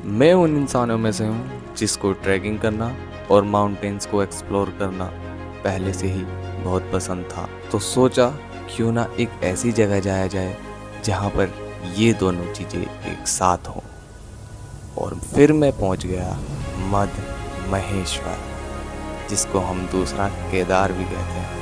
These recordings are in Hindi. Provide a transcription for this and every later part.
मैं उन इंसानों में से हूँ जिसको ट्रैकिंग करना और माउंटेन्स को एक्सप्लोर करना पहले से ही बहुत पसंद था। तो सोचा क्यों ना एक ऐसी जगह जाया जाए जहाँ पर ये दोनों चीज़ें एक साथ हों। और फिर मैं पहुँच गया मध्य महेश्वर, जिसको हम दूसरा केदार भी कहते हैं।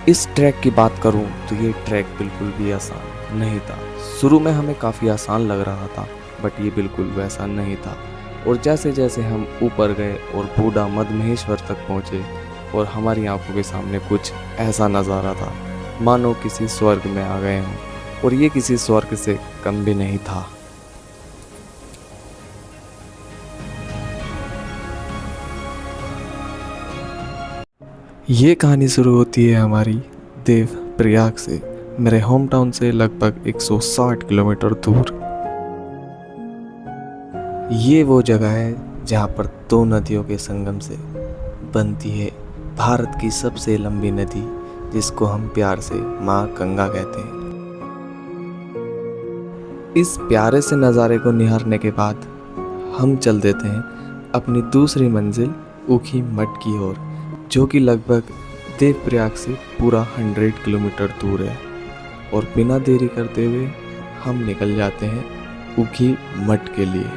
इस ट्रैक की बात करूं तो ये ट्रैक बिल्कुल भी आसान नहीं था। शुरू में हमें काफ़ी आसान लग रहा था, बट ये बिल्कुल वैसा नहीं था। और जैसे जैसे हम ऊपर गए और बूढ़ा मध्य महेश्वर तक पहुँचे, और हमारी आंखों के सामने कुछ ऐसा नज़ारा था मानो किसी स्वर्ग में आ गए हों। और ये किसी स्वर्ग से कम भी नहीं था। ये कहानी शुरू होती है हमारी देव प्रयाग से, मेरे होम टाउन से लगभग 160 किलोमीटर दूर। ये वो जगह है जहाँ पर दो नदियों के संगम से बनती है भारत की सबसे लंबी नदी, जिसको हम प्यार से माँ गंगा कहते हैं। इस प्यारे से नज़ारे को निहारने के बाद हम चल देते हैं अपनी दूसरी मंजिल ऊखी मठ की ओर, जो कि लगभग देवप्रयाग से पूरा 100 किलोमीटर दूर है। और बिना देरी करते हुए हम निकल जाते हैं ऊखी मठ के लिए।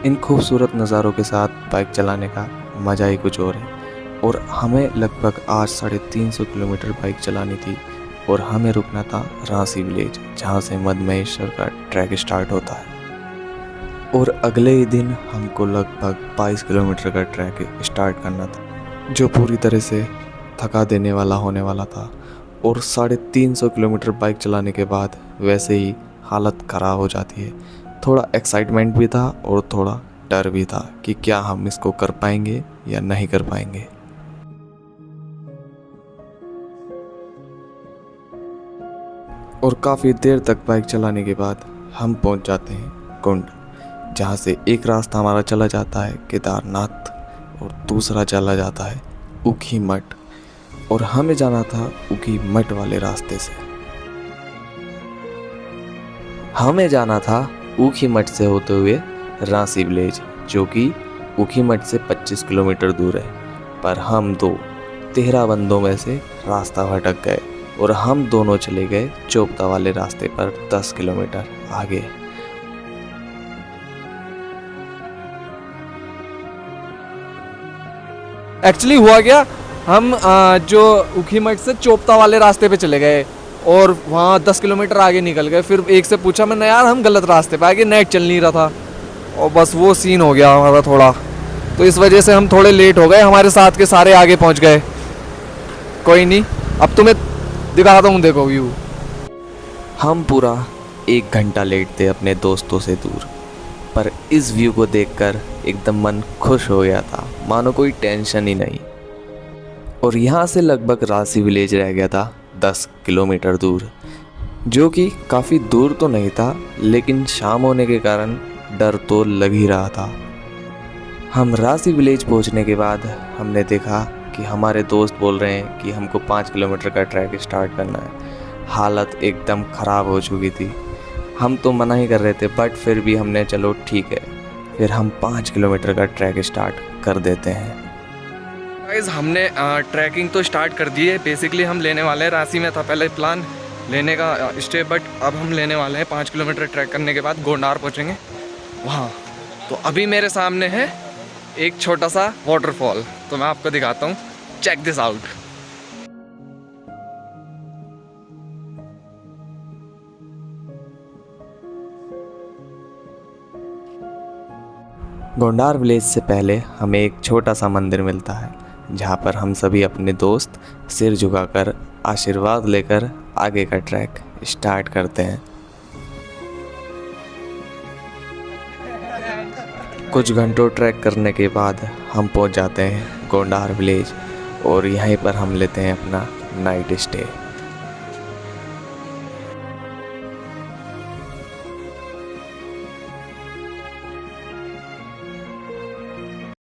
इन खूबसूरत नज़ारों के साथ बाइक चलाने का मज़ा ही कुछ और है। और हमें लगभग आज 350 किलोमीटर बाइक चलानी थी, और हमें रुकना था रांसी विलेज, जहाँ से मध्य महेश्वर का ट्रैक स्टार्ट होता है। और अगले ही दिन हमको लगभग 22 किलोमीटर का ट्रैक स्टार्ट करना था, जो पूरी तरह से थका देने वाला होने वाला था। और 350 किलोमीटर बाइक चलाने के बाद वैसे ही हालत ख़राब हो जाती है। थोड़ा एक्साइटमेंट भी था और थोड़ा डर भी था कि क्या हम इसको कर पाएंगे या नहीं कर पाएंगे। और काफ़ी देर तक बाइक चलाने के बाद हम पहुंच जाते हैं कुंड, जहां से एक रास्ता हमारा चला जाता है केदारनाथ और दूसरा चला जाता है ऊखी मठ। और हमें जाना था ऊखी मठ वाले रास्ते से। हमें जाना था ऊखी मठ से होते हुए रांसी विलेज, जो कि ऊखी मठ से 25 किलोमीटर दूर है। पर हम 13 बंदों में से रास्ता भटक गए, और हम दोनों चले गए चोपता वाले रास्ते पर 10 किलोमीटर आगे। एक्चुअली हुआ क्या, हम जो ऊखीमठ से चोपता वाले रास्ते पे चले गए और वहाँ 10 किलोमीटर आगे निकल गए। फिर एक से पूछा मैंने, यार हम गलत रास्ते पे आगे, नेट चल नहीं रहा था। और बस वो सीन हो गया हमारा थोड़ा, तो इस वजह से हम थोड़े लेट हो गए। हमारे साथ के सारे आगे पहुँच गए। कोई नहीं, अब तुम्हें दिखाता हूँ, देखो व्यू। हम पूरा 1 घंटा लेट थे अपने दोस्तों से दूर, पर इस व्यू को देखकर एकदम मन खुश हो गया था, मानो कोई टेंशन ही नहीं। और यहाँ से लगभग रांसी विलेज रह गया था 10 किलोमीटर दूर, जो कि काफ़ी दूर तो नहीं था, लेकिन शाम होने के कारण डर तो लग ही रहा था। हम रांसी विलेज पहुँचने के बाद हमने देखा कि हमारे दोस्त बोल रहे हैं कि हमको 5 किलोमीटर का ट्रैक स्टार्ट करना है। हालत एकदम ख़राब हो चुकी थी। हम तो मना ही कर रहे थे, बट फिर भी हमने चलो ठीक है, फिर हम 5 किलोमीटर का ट्रैक स्टार्ट कर देते हैं। गाइस, हमने ट्रैकिंग तो स्टार्ट कर दी है। बेसिकली हम लेने वाले हैं, रांसी में था पहले प्लान लेने का स्टे, बट अब हम लेने वाले हैं 5 किलोमीटर ट्रैक करने के बाद गोंडार पहुँचेंगे वहाँ। तो अभी मेरे सामने है एक छोटा सा वाटरफॉल, तो मैं आपको दिखाता हूँ। Check this out. Gondar village से पहले हमें एक छोटा सा मंदिर मिलता है, जहाँ पर हम सभी अपने दोस्त सिर झुकाकर आशीर्वाद लेकर आगे का ट्रैक स्टार्ट करते हैं। कुछ घंटों ट्रैक करने के बाद हम पहुँच जाते हैं गोंडार विलेज, और यहीं पर हम लेते हैं अपना नाइट स्टे।